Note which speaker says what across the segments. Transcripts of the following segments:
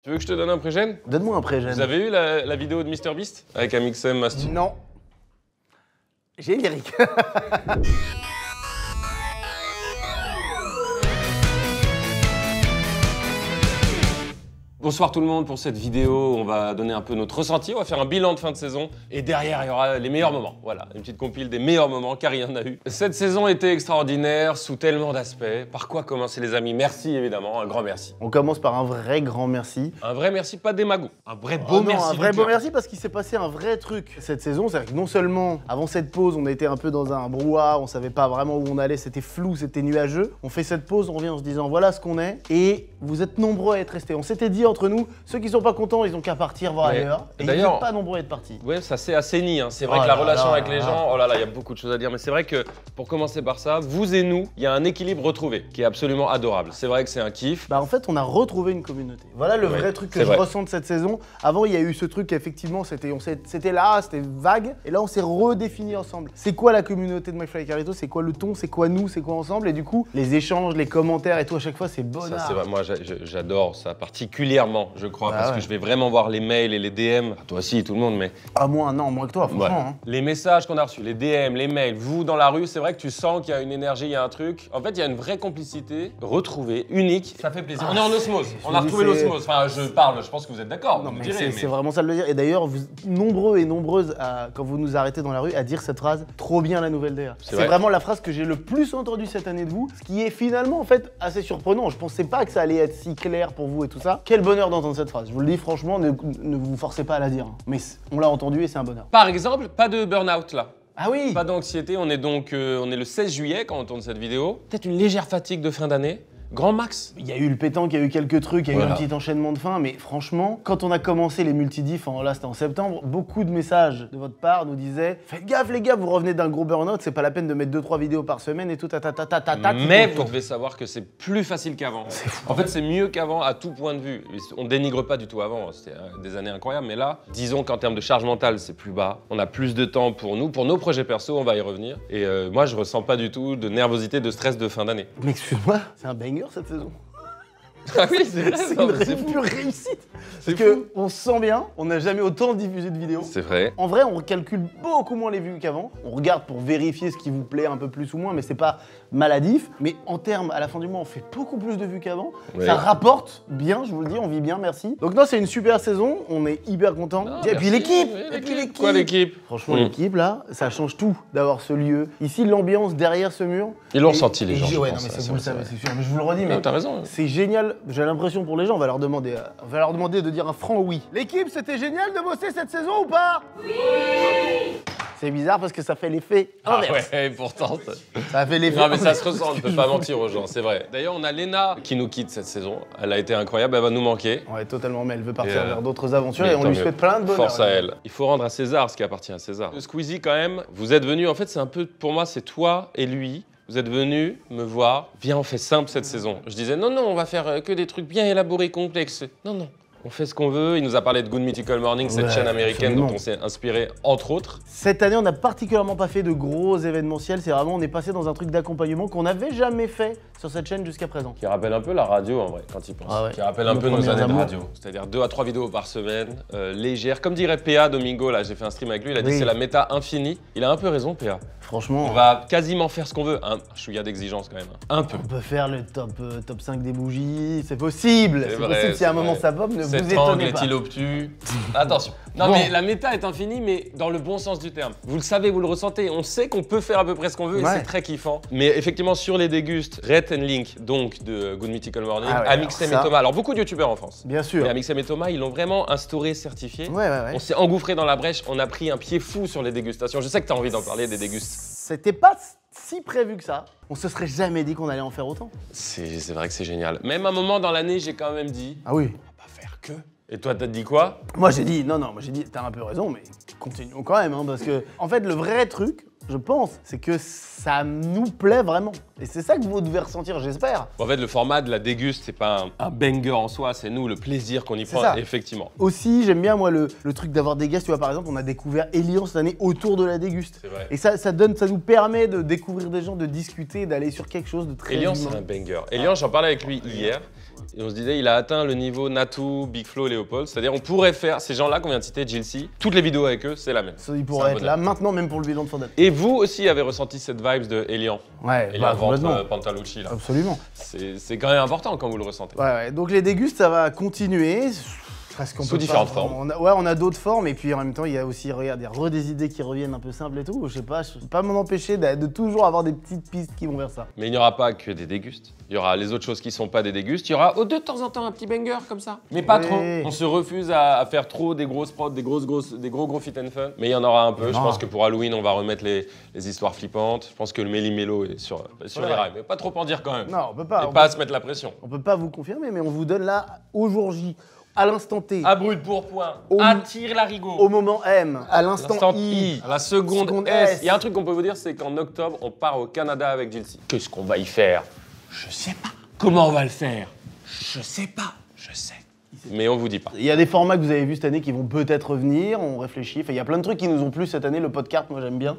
Speaker 1: Tu veux que je te donne un pré-gène?
Speaker 2: Donne-moi un pré-gène.
Speaker 1: Vous avez eu la vidéo de MrBeast avec Amixem Masti?
Speaker 2: Non. J'ai lyrique.
Speaker 1: Bonsoir tout le monde, pour cette vidéo, on va donner un peu notre ressenti, on va faire un bilan de fin de saison et derrière il y aura les meilleurs moments. Voilà, une petite compile des meilleurs moments car il y en a eu. Cette saison était extraordinaire sous tellement d'aspects. Par quoi commencer les amis? Merci évidemment, un grand merci.
Speaker 2: On commence par un vrai grand merci.
Speaker 1: Un vrai merci, pas des magots. Un vrai beau merci.
Speaker 2: Un vrai beau merci parce qu'il s'est passé un vrai truc cette saison. C'est-à-dire que non seulement avant cette pause on était un peu dans un brouhaha, on savait pas vraiment où on allait, c'était flou, c'était nuageux. On fait cette pause, on revient en se disant voilà ce qu'on est et vous êtes nombreux à être restés. On s'était dit entre nous, ceux qui sont pas contents, ils ont qu'à partir voir ailleurs. Et
Speaker 1: d'ailleurs,
Speaker 2: ils sont pas nombreux à être partis.
Speaker 1: Ouais, ça s'est assaini. Hein. C'est vrai que la relation avec les gens, oh là là, il y a beaucoup de choses à dire. Mais c'est vrai que pour commencer par ça, vous et nous, il y a un équilibre retrouvé qui est absolument adorable. C'est vrai que c'est un kiff.
Speaker 2: Bah en fait, on a retrouvé une communauté. Voilà le vrai truc que je ressens de cette saison. Avant, il y a eu ce truc effectivement, c'était là, c'était vague. Et là, on s'est redéfini ensemble. C'est quoi la communauté de McFly et Carlito? C'est quoi le ton? C'est quoi nous? C'est quoi ensemble? Et du coup, les échanges, les commentaires et tout à chaque fois, c'est bonheur.
Speaker 1: Ça, c'est vrai. Moi, j'adore ça particulièrement, je crois, parce que je vais vraiment voir les mails et les DM. Toi aussi, tout le monde, mais...
Speaker 2: Ah moi, non, moins que toi, franchement. Ouais. Hein.
Speaker 1: Les messages qu'on a reçus, les DM, les mails, vous dans la rue, c'est vrai que tu sens qu'il y a une énergie, il y a un truc. En fait, il y a une vraie complicité retrouvée, unique. Ça fait plaisir. On est en osmose. On a retrouvé l'osmose. Enfin, je pense que vous êtes d'accord.
Speaker 2: Non, mais c'est vraiment ça de le dire. Et d'ailleurs, vous nombreux et nombreuses, quand vous nous arrêtez dans la rue, à dire cette phrase « Trop bien la nouvelle DA ». C'est vraiment la phrase que j'ai le plus entendue cette année de vous, ce qui est finalement, en fait, assez surprenant. Je pensais pas que ça allait être si clair pour vous et tout ça. Quel bonheur d'entendre cette phrase. Je vous le dis franchement, ne vous forcez pas à la dire. Mais on l'a entendu et c'est un bonheur.
Speaker 1: Par exemple, pas de burn-out là.
Speaker 2: Ah oui.
Speaker 1: Pas d'anxiété, on est le 16 juillet quand on tourne cette vidéo. Peut-être une légère fatigue de fin d'année. Grand max.
Speaker 2: Il y a eu le pétanque, il y a eu quelques trucs, il y a eu un petit enchaînement de fin, mais franchement, quand on a commencé les multidifs, là c'était en septembre, beaucoup de messages de votre part nous disaient « Faites gaffe les gars, vous revenez d'un gros burn-out, c'est pas la peine de mettre 2-3 vidéos par semaine et tout,
Speaker 1: Mais vous devez savoir que c'est plus facile qu'avant. En fait, c'est mieux qu'avant à tout point de vue. On dénigre pas du tout avant, c'était des années incroyables, mais là, disons qu'en termes de charge mentale, c'est plus bas. On a plus de temps pour nous, pour nos projets perso, on va y revenir. Et moi, je ressens pas du tout de nervosité, de stress de fin d'année.
Speaker 2: Mais excuse-moi, c'est un banger cette saison.
Speaker 1: Ah oui, c'est vrai,
Speaker 2: c'est une pure réussite. Parce qu'on se sent bien, on n'a jamais autant diffusé de vidéos.
Speaker 1: C'est vrai.
Speaker 2: En vrai, on calcule beaucoup moins les vues qu'avant. On regarde pour vérifier ce qui vous plaît un peu plus ou moins, mais c'est pas maladif. Mais en termes, à la fin du mois, on fait beaucoup plus de vues qu'avant. Oui. Ça rapporte bien, je vous le dis, on vit bien, merci. Donc non, c'est une super saison, on est hyper contents. Et puis l'équipe,
Speaker 1: Quoi l'équipe?
Speaker 2: Franchement, l'équipe là, ça change tout d'avoir ce lieu. Ici, l'ambiance derrière ce mur.
Speaker 1: Ils l'ont ressenti les gens.
Speaker 2: Ouais, non, mais vous le savez, c'est sûr. Mais je vous le redis, mais
Speaker 1: t'as raison.
Speaker 2: C'est génial. J'ai l'impression pour les gens, on va leur demander de dire un franc oui. L'équipe, c'était génial de bosser cette saison ou pas? Oui. C'est bizarre parce que ça fait l'effet inverse.
Speaker 1: Ah ouais, pourtant.
Speaker 2: Ça fait l'effet.
Speaker 1: Non mais ça se ressent, on ne peut pas mentir aux gens, c'est vrai. D'ailleurs, on a Léna qui nous quitte cette saison. Elle a été incroyable, elle va nous manquer.
Speaker 2: Ouais, totalement, mais elle veut partir vers d'autres aventures et on lui souhaite plein de bonheur.
Speaker 1: Force à elle. Il faut rendre à César ce qui appartient à César. Squeezie, quand même, vous êtes venu, en fait, c'est un peu, pour moi, c'est toi et lui. Vous êtes venu me voir, viens, on fait simple cette saison. Je disais, non, on va faire que des trucs bien élaborés, complexes. Non, on fait ce qu'on veut. Il nous a parlé de Good Mythical Morning, cette chaîne américaine dont on s'est inspiré, entre autres. Cette
Speaker 2: année, on n'a particulièrement pas fait de gros événementiels. C'est vraiment, on est passé dans un truc d'accompagnement qu'on n'avait jamais fait sur cette chaîne jusqu'à présent.
Speaker 1: Qui rappelle un peu la radio, en vrai, quand il pense. Ah ouais. Qui rappelle un peu nos années de radio. C'est-à-dire 2 à 3 vidéos par semaine, légères. Comme dirait PA Domingo, là, j'ai fait un stream avec lui, il a dit c'est la méta infinie. Il a un peu raison, PA.
Speaker 2: Franchement,
Speaker 1: on va quasiment faire ce qu'on veut. Un chouïa d'exigence quand même. Un peu.
Speaker 2: On peut faire le top 5 des bougies, c'est possible. C'est possible si à un moment ça pop, ne vous étonnez pas.
Speaker 1: Obtus. Attention. Non mais la méta est infinie, mais dans le bon sens du terme. Vous le savez, vous le ressentez. On sait qu'on peut faire à peu près ce qu'on veut et c'est très kiffant. Mais effectivement, sur les dégustes, Rhett and Link, donc de Good Mythical Morning, Amixem et Thomas. Alors beaucoup de youtubeurs en France.
Speaker 2: Bien sûr.
Speaker 1: Mais Amixem et Thomas, ils l'ont vraiment instauré, certifié. On s'est engouffré dans la brèche, on a pris un pied fou sur les dégustations. Je sais que tu as envie d'en parler des dégustes.
Speaker 2: C'était pas si prévu que ça. On se serait jamais dit qu'on allait en faire autant.
Speaker 1: C'est vrai que c'est génial. Même un moment dans l'année, j'ai quand même dit.
Speaker 2: Ah oui.
Speaker 1: On va pas faire que. Et toi, t'as dit quoi?
Speaker 2: Moi, j'ai dit, non, moi j'ai dit, t'as un peu raison, mais continuons quand même, hein, parce que, en fait, le vrai truc, c'est que ça nous plaît vraiment. Et c'est ça que vous devez ressentir, j'espère.
Speaker 1: En fait, le format de la déguste, c'est pas un banger en soi, c'est nous, le plaisir qu'on y prend,
Speaker 2: ça.
Speaker 1: effectivement.
Speaker 2: Aussi, j'aime bien, moi, le truc d'avoir des guests. Tu vois, par exemple, on a découvert Elian cette année autour de la déguste.
Speaker 1: C'est vrai.
Speaker 2: Et ça nous permet de découvrir des gens, de discuter, d'aller sur quelque chose de très
Speaker 1: Elian,
Speaker 2: humain.
Speaker 1: c'est un banger. Elian, j'en parlais avec lui hier. Et on se disait, il a atteint le niveau Natou, Big Flo, Léopold. C'est-à-dire, on pourrait faire, ces gens-là qu'on vient de citer, Jilcy, toutes les vidéos avec eux, c'est la même.
Speaker 2: Ça, il pourrait être là, maintenant, même pour le bilan de fin d'année.
Speaker 1: Et vous aussi avez ressenti cette vibe de Elian.
Speaker 2: Ouais,
Speaker 1: Elian
Speaker 2: complètement.
Speaker 1: ventre Pantalucci, là.
Speaker 2: Absolument.
Speaker 1: C'est quand même important quand vous le ressentez.
Speaker 2: Ouais, donc les dégustes, ça va continuer. Parce qu'on
Speaker 1: Sous
Speaker 2: peut
Speaker 1: différentes
Speaker 2: pas,
Speaker 1: formes.
Speaker 2: On a d'autres formes, et puis en même temps, il y a aussi, regarde, il y a des idées qui reviennent un peu simples et tout. Je peux pas m'en empêcher de toujours avoir des petites pistes qui vont vers ça.
Speaker 1: Mais il n'y aura pas que des dégustes. Il y aura les autres choses qui sont pas des dégustes. Il y aura de temps en temps un petit banger comme ça. Mais pas trop. On se refuse à faire trop des grosses prods, des gros fit and fun. Mais il y en aura un peu. Je pense que pour Halloween, on va remettre les histoires flippantes. Je pense que le méli-mélo est sur les rails. Mais pas trop en dire quand même.
Speaker 2: Non, on peut pas.
Speaker 1: Et pas à se mettre la pression.
Speaker 2: On peut pas vous confirmer, mais on vous donne là, au jour J, à l'instant T.
Speaker 1: À brut pour point. Attire l'arigot.
Speaker 2: Au moment M. À l'instant I.
Speaker 1: À la seconde S. Il y a un truc qu'on peut vous dire, c'est qu'en octobre, on part au Canada avec Jilcy. Qu'est-ce qu'on va y faire? Je sais pas. Comment on va le faire? Je sais pas. Je sais. Mais on vous dit pas.
Speaker 2: Il y a des formats que vous avez vus cette année qui vont peut-être revenir, on réfléchit. Enfin, il y a plein de trucs qui nous ont plu cette année. Le podcast, moi j'aime bien.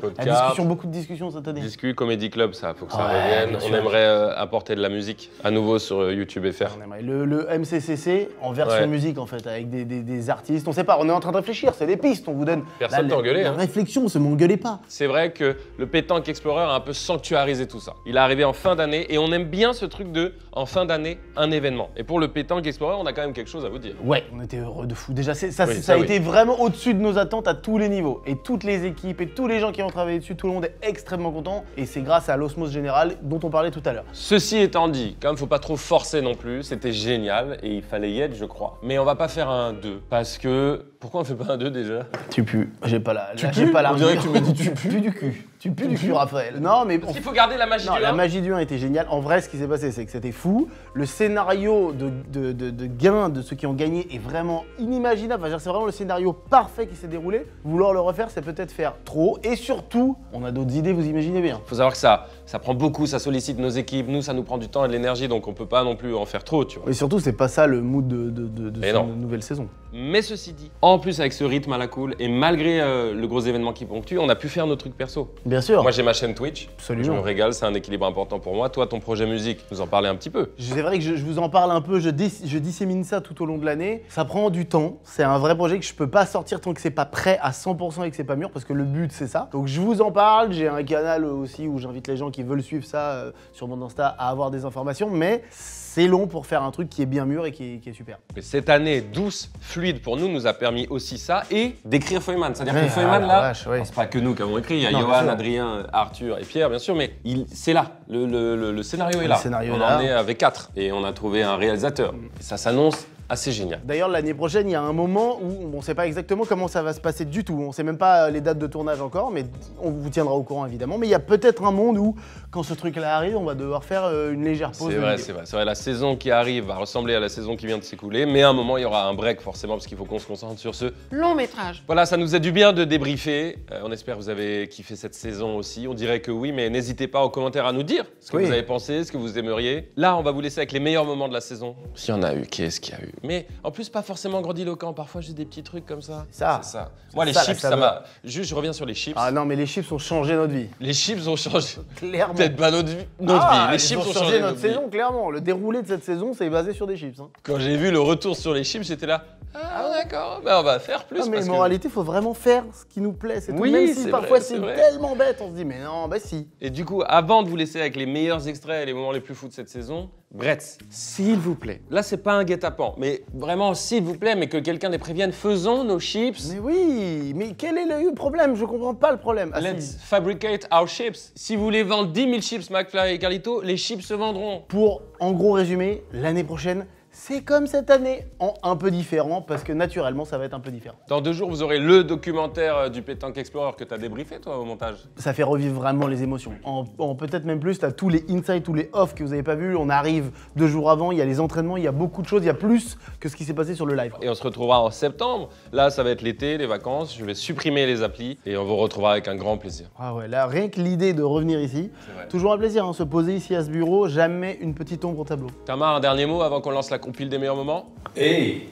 Speaker 2: Beaucoup de discussions cette année.
Speaker 1: Comedy Club, ça, faut que ça
Speaker 2: Ouais,
Speaker 1: revienne. On aimerait apporter de la musique à nouveau sur YouTube FR.
Speaker 2: On aimerait le MCCC en version musique en fait, avec des artistes. On sait pas, on est en train de réfléchir, c'est des pistes, on vous donne.
Speaker 1: Personne t'a engueulé.
Speaker 2: La réflexion, se m'engueulez pas.
Speaker 1: C'est vrai que le Pétanque Explorer a un peu sanctuarisé tout ça. Il est arrivé en fin d'année et on aime bien ce truc de, en fin d'année, un événement. Et pour le Pétanque Explorer, on a quand même quelque chose à vous dire.
Speaker 2: Ouais, on était heureux de fou. Déjà, ça a été vraiment au-dessus de nos attentes à tous les niveaux. Et toutes les équipes et tous les gens qui ont travaillé dessus, tout le monde est extrêmement content. Et c'est grâce à l'osmose générale dont on parlait tout à l'heure.
Speaker 1: Ceci étant dit, quand même, faut pas trop forcer non plus. C'était génial et il fallait y être, je crois. Mais on va pas faire un 2 parce que. Pourquoi on fait pas un 2 déjà?
Speaker 2: Tu pues. J'ai pas la.
Speaker 1: J'ai pas la. On dirait que tu me dis tu
Speaker 2: pues du cul. Tu pues du cul, Raphaël. Non, mais.
Speaker 1: Il faut garder la magie du 1.
Speaker 2: La magie du 1 était géniale. En vrai, ce qui s'est passé, c'est que c'était fou. Le scénario de gain de ceux qui ont gagné est vraiment inimaginable. Enfin, c'est vraiment le scénario parfait qui s'est déroulé. Vouloir le refaire, c'est peut-être faire trop. Et surtout, on a d'autres idées, vous imaginez bien.
Speaker 1: Faut savoir que ça prend beaucoup, ça sollicite nos équipes. Nous, ça nous prend du temps et de l'énergie, donc on peut pas non plus en faire trop, tu vois.
Speaker 2: Et surtout, c'est pas ça le mood de cette nouvelle saison.
Speaker 1: Mais ceci dit, en plus avec ce rythme à la cool et malgré le gros événement qui ponctue, on a pu faire nos trucs perso.
Speaker 2: Bien sûr.
Speaker 1: Moi j'ai ma chaîne Twitch,
Speaker 2: absolument.
Speaker 1: Je me régale, c'est un équilibre important pour moi. Toi, ton projet musique, nous en parler un petit peu.
Speaker 2: C'est vrai que je vous en parle un peu, je dissémine ça tout au long de l'année. Ça prend du temps, c'est un vrai projet que je peux pas sortir tant que c'est pas prêt à 100% et que c'est pas mûr, parce que le but c'est ça. Donc je vous en parle, j'ai un canal aussi où j'invite les gens qui veulent suivre ça sur mon Insta à avoir des informations, mais c'est long pour faire un truc qui est bien mûr et qui est super.
Speaker 1: Mais cette année douce, fluide pour nous a permis aussi ça et d'écrire Feuilleman. C'est-à-dire que Feuilleman là, c'est pas que nous qui avons écrit, il y a Johan, Adrien, Arthur et Pierre bien sûr, mais c'est là, le scénario est là. On en est avec 4 et on a trouvé un réalisateur. Et ça s'annonce assez génial.
Speaker 2: D'ailleurs, l'année prochaine, il y a un moment où on ne sait pas exactement comment ça va se passer du tout. On ne sait même pas les dates de tournage encore, mais on vous tiendra au courant évidemment. Mais il y a peut-être un monde où, quand ce truc-là arrive, on va devoir faire une légère pause.
Speaker 1: C'est vrai. La saison qui arrive va ressembler à la saison qui vient de s'écouler, mais à un moment, il y aura un break forcément parce qu'il faut qu'on se concentre sur ce long métrage. Voilà, ça nous a du bien de débriefer. On espère que vous avez kiffé cette saison aussi. On dirait que oui, mais n'hésitez pas aux commentaires à nous dire ce que vous avez pensé, ce que vous aimeriez. Là, on va vous laisser avec les meilleurs moments de la saison. S'il y en a eu, qu'est-ce qu'il y a eu? Mais en plus, pas forcément grandiloquent, parfois juste des petits trucs comme ça. C'est ça. Moi, les chips, ça m'a. Juste, je reviens sur les chips.
Speaker 2: Ah non, mais les chips ont changé notre vie.
Speaker 1: Les chips ont changé.
Speaker 2: Clairement.
Speaker 1: Peut-être pas notre vie. Les chips ont changé
Speaker 2: notre saison, clairement. Le déroulé de cette saison, c'est basé sur des chips.
Speaker 1: Quand j'ai vu le retour sur les chips, j'étais là. Ah d'accord, on va faire plus.
Speaker 2: Mais moralité, il faut vraiment faire ce qui nous plaît. C'est tout. Même si parfois c'est tellement bête, on se dit mais non, bah si.
Speaker 1: Et du coup, avant de vous laisser avec les meilleurs extraits et les moments les plus fous de cette saison, Bretz, s'il vous plaît. Là, c'est pas un guet-apens, mais vraiment, s'il vous plaît, mais que quelqu'un les prévienne, faisons nos chips.
Speaker 2: Mais oui, mais quel est le problème? Je comprends pas le problème.
Speaker 1: Let's fabricate our chips. Si vous voulez vendre 10 000 chips McFly et Carlito, les chips se vendront.
Speaker 2: Pour, en gros résumé, l'année prochaine, c'est comme cette année, en un peu différent, parce que naturellement, ça va être un peu différent.
Speaker 1: Dans 2 jours, vous aurez le documentaire du Pétanque Explorer que tu as débriefé, toi, au montage.
Speaker 2: Ça fait revivre vraiment les émotions. En peut-être même plus, tu as tous les insights, tous les offs que vous n'avez pas vus. On arrive 2 jours avant, il y a les entraînements, il y a beaucoup de choses, il y a plus que ce qui s'est passé sur le live.
Speaker 1: Et on se retrouvera en septembre. Là, ça va être l'été, les vacances. Je vais supprimer les applis et on vous retrouvera avec un grand plaisir.
Speaker 2: Ah ouais, là, rien que l'idée de revenir ici, toujours un plaisir, hein, se poser ici à ce bureau, jamais une petite ombre au tableau.
Speaker 1: Tamar, un dernier mot avant qu'on lance la compile des meilleurs moments?
Speaker 3: Hey!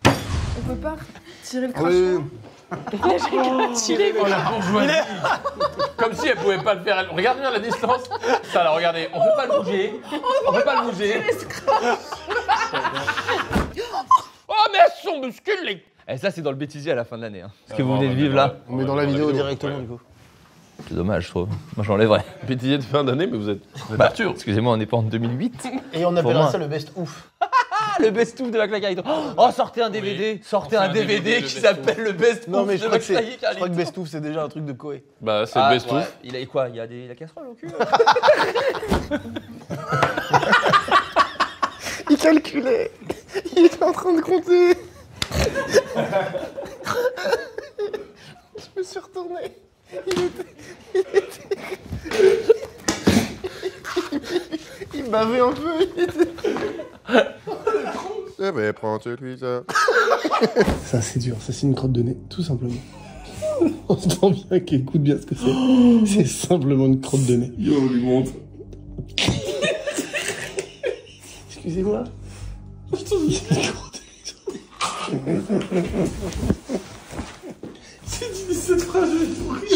Speaker 4: On peut pas tirer le crachat.
Speaker 1: Tiré, oh, la bourgeoisie. Comme si elle pouvait pas le faire. Regarde bien la distance. Ça, là, regardez, on peut pas le bouger. On peut pas le bouger. Oh, mais elles sont musclées.
Speaker 3: Et ça, c'est dans le bêtisier à la fin de l'année. Hein. Ce que vous venez de vivre là.
Speaker 2: On met dans la vidéo directement, du coup.
Speaker 3: C'est dommage, je trouve. Moi, j'enlèverais.
Speaker 1: Bêtisier de fin d'année, mais vous êtes Arthur.
Speaker 3: Excusez-moi, on n'est pas en 2008.
Speaker 2: Et on appellera ça le best ouf.
Speaker 3: Ah, le best-of de la claque à Hydro. Oh, sortez un DVD. Sortez un DVD qui s'appelle le best-of
Speaker 2: Non, mais je
Speaker 3: de
Speaker 2: crois
Speaker 3: la
Speaker 2: que
Speaker 3: claque
Speaker 2: je crois que best ouf, c'est déjà un truc de Koé.
Speaker 1: Bah, c'est le best
Speaker 3: ouais.
Speaker 1: ouf.
Speaker 3: Il a quoi? Il y a la casserole au cul?
Speaker 2: Il calculait. Il était en train de compter. Je me suis retourné. Il bavait un peu.
Speaker 5: Eh ben, prends celui ça.
Speaker 2: Ça, c'est dur. Ça, c'est une crotte de nez, tout simplement. On sent bien qu'il écoute bien ce que c'est. C'est simplement une crotte de nez.
Speaker 5: Yo, on lui montre.
Speaker 2: Excusez-moi.
Speaker 5: C'est dit cette phrase, je vais mourir.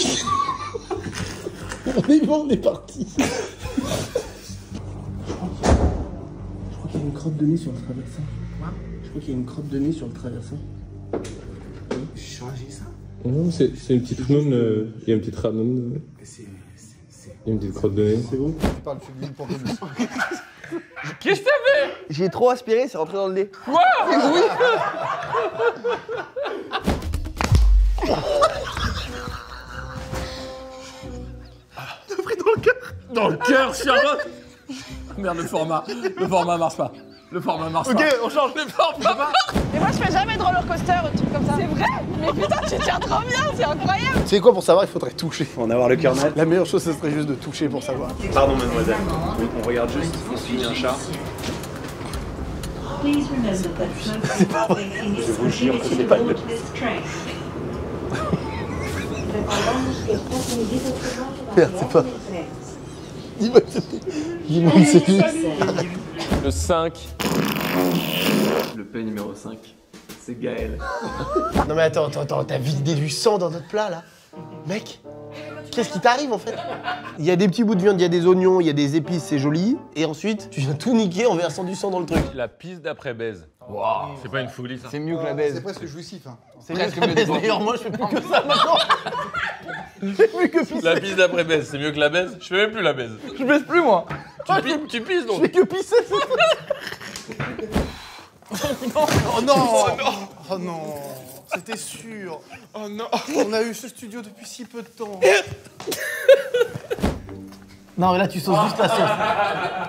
Speaker 2: On est bon, on est parti. Je crois qu'il y a une crotte de nez sur le traversin. Quoi? Je crois qu'il y a une crotte de nez sur le traversin. Changer ça?
Speaker 6: Non, c'est une petite noune. Il y a une petite ranone. Il y a une petite crotte de nez.
Speaker 5: C'est bon? Tu parles, tu dis pour que
Speaker 1: Qu'est-ce que t'as fait?
Speaker 2: J'ai trop aspiré, c'est rentré dans le nez.
Speaker 1: Quoi? Oui.
Speaker 2: T'as pris dans le cœur.
Speaker 1: Dans le cœur, Charlotte. Merde, le format marche pas. Le format marche pas.
Speaker 2: Ok, on change.
Speaker 1: Le format.
Speaker 4: Mais moi je fais jamais de roller coaster ou de trucs comme ça. C'est vrai? Mais putain, tu tiens trop bien, c'est incroyable.
Speaker 2: Tu sais quoi, pour savoir, il faudrait toucher.
Speaker 7: On avoir le cœur net.
Speaker 2: La meilleure chose, ce serait juste de toucher pour savoir.
Speaker 7: Pardon, mademoiselle. On regarde juste, on suit un chat.
Speaker 2: C'est pas vrai.
Speaker 7: Je vous jure que c'est pas le.
Speaker 2: Merde, c'est pas. Dis-moi que c'est lui.
Speaker 1: Le 5.
Speaker 7: Le P numéro 5, c'est Gaël.
Speaker 2: Non mais attends, t'as vidé du sang dans notre plat là? Mec, qu'est-ce qui t'arrive en fait? Il y a des petits bouts de viande, il y a des oignons, il y a des épices, c'est joli. Et ensuite, tu viens tout niquer en versant du sang dans le truc.
Speaker 1: La piste d'après baise. Waouh. C'est pas une folie ça.
Speaker 3: C'est mieux que la baise.
Speaker 5: C'est presque jouissif. Hein.
Speaker 2: C'est presque mieux. D'ailleurs, moi je fais plus que ça maintenant. Je fais plus que pisser.
Speaker 1: La piste d'après baise, c'est mieux que la baise? Je fais même plus la baise.
Speaker 3: Je baisse plus, moi.
Speaker 1: Tu pisses
Speaker 2: Je
Speaker 1: donc.
Speaker 2: fais que pisser. Oh non! Oh non! C'était sûr! Oh non! On a eu ce studio depuis si peu de temps! Non mais là tu sauces juste la sauce.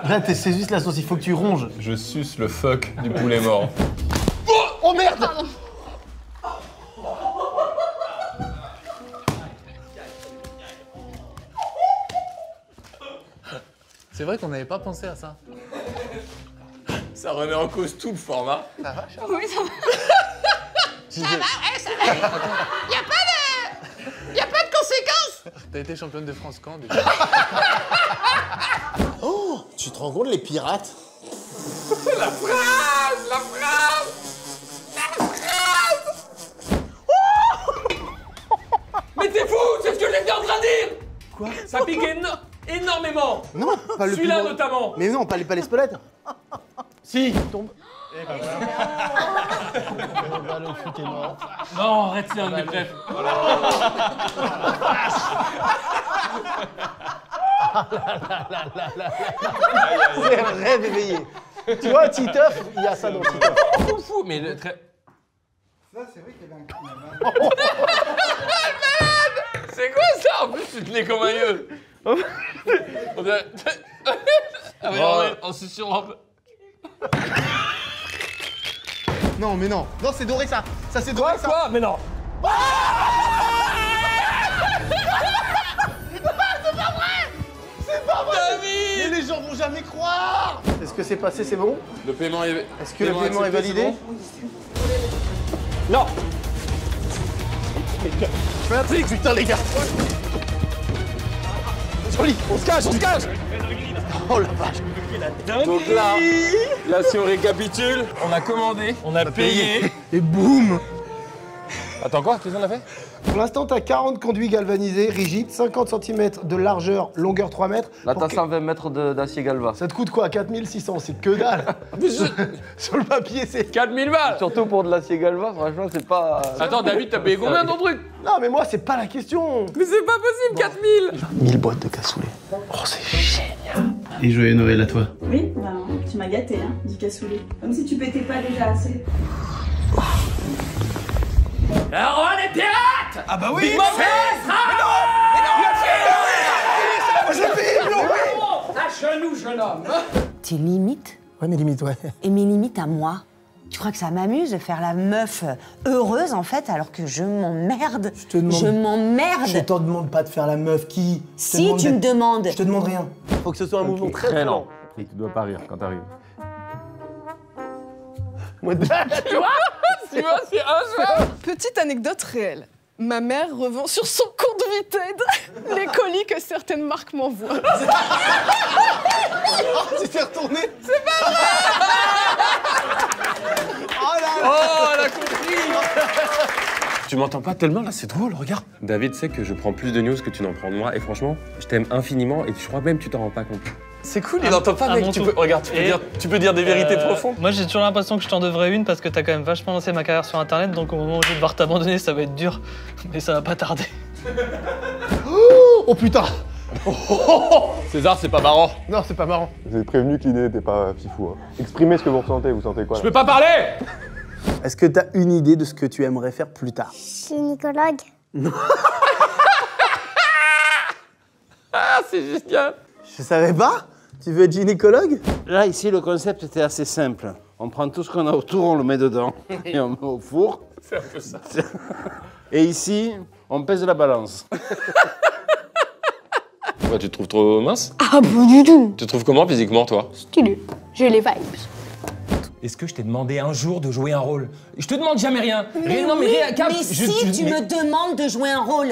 Speaker 2: Là c'est juste la sauce, il faut que tu ronges.
Speaker 1: Je suce le fuck du poulet mort.
Speaker 2: Oh merde!
Speaker 8: C'est vrai qu'on n'avait pas pensé à ça.
Speaker 1: Ça remet en cause tout le format.
Speaker 4: Oui, ça va. Y a pas de conséquences.
Speaker 8: T'as été championne de France quand déjà?
Speaker 2: Oh! Tu te rends compte les pirates?
Speaker 1: La phrase. Mais t'es fou, c'est ce que j'étais en train de dire.
Speaker 2: Quoi?
Speaker 1: Ça pique énormément.
Speaker 2: Non, pas le
Speaker 1: Celui-là
Speaker 2: piment.
Speaker 1: notamment.
Speaker 2: Mais non, pas les spolettes. Si, tombe. Bah, le foot est mort.
Speaker 1: Non, arrête, c'est un de mes préfs.
Speaker 2: C'est un rêve éveillé. Tu vois, Titeuf, il y a ça dans Titeuf.
Speaker 1: Fou, mais le très...
Speaker 5: Ça, c'est vrai qu'il y avait un coup.
Speaker 1: C'est quoi ça? En plus, tu tenais comme un yeux. On dirait... Ah oui, on susurre un peu.
Speaker 2: Non, mais non. Non, c'est doré ça. Ça, c'est doré ça.
Speaker 3: Quoi? Mais non.
Speaker 2: C'est pas vrai. Mais les gens vont jamais croire. Est-ce que c'est passé, c'est bon?
Speaker 1: Le paiement est...
Speaker 2: Est-ce que le paiement est validé?
Speaker 3: Non.
Speaker 2: Je fais un trick, putain, les gars. Joli, on se cache, on se cache. Oh la vache.
Speaker 1: Donc là, si on récapitule, on a commandé, on a payé.
Speaker 2: Et boum.
Speaker 1: Attends quoi? Qu'est-ce qu'on a fait?
Speaker 2: Pour l'instant, t'as 40 conduits galvanisés, rigides, 50 cm de largeur, longueur 3 mètres.
Speaker 3: Là, t'as 120 mètres d'acier galva.
Speaker 2: Ça te coûte quoi? 4600, c'est que dalle. Sur le papier, c'est...
Speaker 1: 4000 balles.
Speaker 3: Surtout pour de l'acier galva, franchement, c'est pas...
Speaker 1: Attends, David, t'as payé combien ton truc?
Speaker 2: Non, mais moi, c'est pas la question.
Speaker 1: Mais c'est pas possible, 4000.
Speaker 2: 1000 boîtes de cassoulet. Oh, c'est génial. Et joyeux Noël à toi.
Speaker 9: Oui, ben, tu m'as gâté, hein, du cassoulet. Comme si tu pétais pas déjà assez.
Speaker 3: Alors, on est pirates!
Speaker 2: Ah bah oui.
Speaker 3: À genoux, jeune homme!
Speaker 10: Tes limites?
Speaker 2: Ouais, mes limites, ouais.
Speaker 10: Et mes limites à moi? Tu crois que ça m'amuse de faire la meuf heureuse, en fait, alors que je m'emmerde?
Speaker 2: Je te demande...
Speaker 10: Je m'emmerde!
Speaker 2: Je te demande pas de faire la meuf qui...
Speaker 10: Si tu me demandes!
Speaker 2: Je te demande rien. Faut que ce soit un mouvement très lent.
Speaker 6: Et tu dois pas rire quand t'arrives.
Speaker 2: Moi,
Speaker 1: Tu vois, c'est un jeu.
Speaker 4: Petite anecdote réelle. Ma mère revend sur son compte Vinted les colis que certaines marques m'envoient.
Speaker 2: tu t'es retourné.
Speaker 4: C'est pas vrai.
Speaker 2: Oh là là.
Speaker 1: Oh, elle a compris. Tu m'entends pas tellement là, c'est drôle, regarde. David sait que je prends plus de news que tu n'en prends de moi et franchement, je t'aime infiniment et je crois même que tu t'en rends pas compte. C'est cool, il n'entend pas, mec. Regarde, tu peux dire des vérités profondes.
Speaker 11: Moi, j'ai toujours l'impression que je t'en devrais une parce que t'as quand même vachement lancé ma carrière sur Internet, donc au moment où je vais devoir t'abandonner, ça va être dur, mais ça va pas tarder.
Speaker 2: Oh putain.
Speaker 1: César, c'est pas marrant.
Speaker 2: Non, c'est pas marrant.
Speaker 6: Je vous ai prévenu que l'idée n'était pas fifou. Exprimez ce que vous ressentez, vous sentez quoi?
Speaker 1: Je peux pas parler.
Speaker 2: Est-ce que t'as une idée de ce que tu aimerais faire plus tard?
Speaker 9: Gynécologue.
Speaker 1: Ah, c'est génial.
Speaker 2: Je savais pas. Tu veux être gynécologue?
Speaker 12: Là, ici, le concept était assez simple. On prend tout ce qu'on a autour, on le met dedans et on met au four.
Speaker 1: C'est un peu ça.
Speaker 12: Et ici, on pèse la balance.
Speaker 1: Ouais, tu te trouves trop mince?
Speaker 9: Ah, pas du tout.
Speaker 1: Tu te trouves comment physiquement, toi?
Speaker 9: Stylé. J'ai les vibes.
Speaker 3: Est-ce que je t'ai demandé un jour de jouer un rôle? Je te demande jamais rien. Rien, non, mais rien, Cap,
Speaker 10: mais si tu me demandes de jouer un rôle,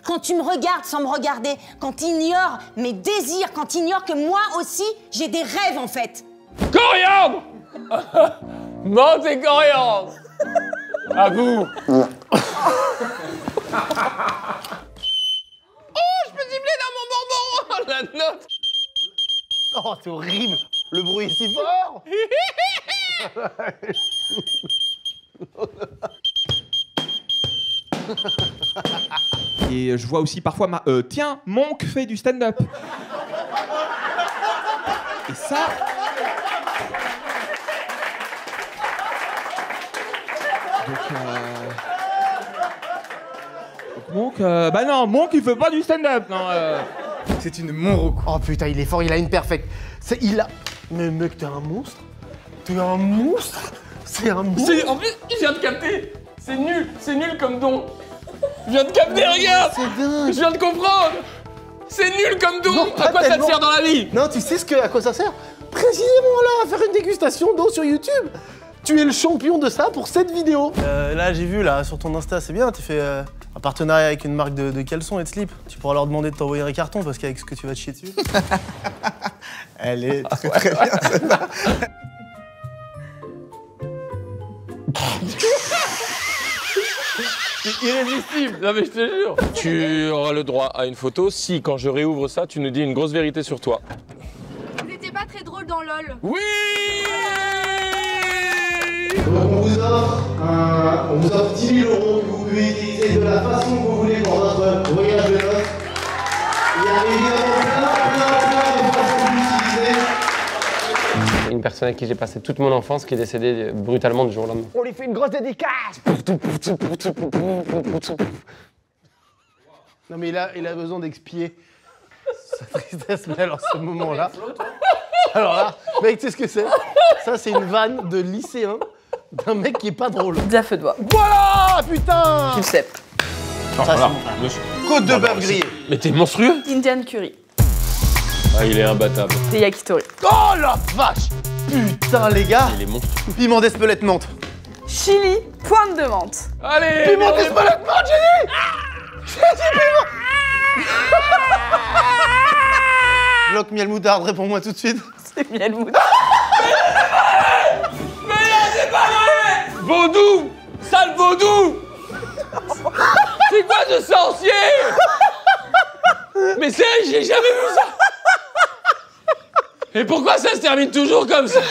Speaker 10: quand tu me regardes sans me regarder, quand tu ignores mes désirs, quand tu ignores que moi aussi, j'ai des rêves en fait.
Speaker 1: Coriandre. Menthe et coriandre. À vous. Oh, je peux siffler dans mon bonbon. La note.
Speaker 2: Oh, c'est horrible. Le bruit est si fort.
Speaker 13: Et je vois aussi parfois tiens, Monk fait du stand-up. Et ça... Donc Monk... bah non, Monk il fait pas du stand-up, non.
Speaker 2: C'est une monro. Oh putain, il est fort, il a une perfecte. Il a... Mais mec, t'es un monstre. T'es un monstre. C'est un monstre.
Speaker 1: En plus, il vient de capter. C'est nul comme don. Je viens de capter, regarde.
Speaker 2: C'est dingue.
Speaker 1: Je viens de comprendre. C'est nul comme don. Non, à quoi ça te sert dans la vie?
Speaker 2: Non, tu sais à quoi ça sert? Précisément là, à faire une dégustation d'eau sur YouTube. Tu es le champion de ça pour cette vidéo. Là, j'ai vu là sur ton Insta, c'est bien, tu fais un partenariat avec une marque de caleçons et de slip. Tu pourras leur demander de t'envoyer un carton parce qu'avec ce que tu vas te chier dessus. Elle est très bien celle-là.
Speaker 1: C'est irrésistible. Non mais je te jure. Tu auras le droit à une photo si, quand je réouvre ça, tu nous dis une grosse vérité sur toi.
Speaker 9: Vous étiez pas très drôle dans LOL.
Speaker 1: Oui.
Speaker 2: Donc on vous offre 10 000 € que vous pouvez utiliser de la façon que vous voulez pour votre voyage de noces. Il y a évidemment plein de façons d'utiliser.
Speaker 1: Une personne avec qui j'ai passé toute mon enfance qui est décédée brutalement du jour au lendemain.
Speaker 2: On lui fait une grosse dédicace. Non mais il a besoin d'expier sa tristesse, mais alors ce moment-là... Alors là, mec, tu sais ce que c'est? Ça, c'est une vanne de lycéen d'un mec qui est pas drôle.
Speaker 14: Pizza feu de bois.
Speaker 2: Voilà, putain.
Speaker 14: Giuseppe.
Speaker 1: Ah,
Speaker 2: Ça,
Speaker 1: voilà.
Speaker 2: Côte de bœuf grillée.
Speaker 1: Mais t'es monstrueux.
Speaker 14: Indian curry.
Speaker 1: Ah, il est imbattable.
Speaker 14: Et yakitori.
Speaker 2: Oh la vache. Putain, les gars.
Speaker 1: Il est monstrueux.
Speaker 2: Piment d'Espelette menthe.
Speaker 14: Chili, pointe de menthe.
Speaker 1: Allez.
Speaker 2: Piment d'Espelette menthe, j'ai dit. J'ai dit piment. Bloc miel moutarde, réponds-moi tout de suite.
Speaker 14: C'est miel moutarde.
Speaker 1: Mais non, c'est pas vrai. Vaudou. Sale vaudou. C'est quoi ce sorcier? Mais c'est vrai, j'ai jamais vu ça. Et pourquoi ça se termine toujours comme ça?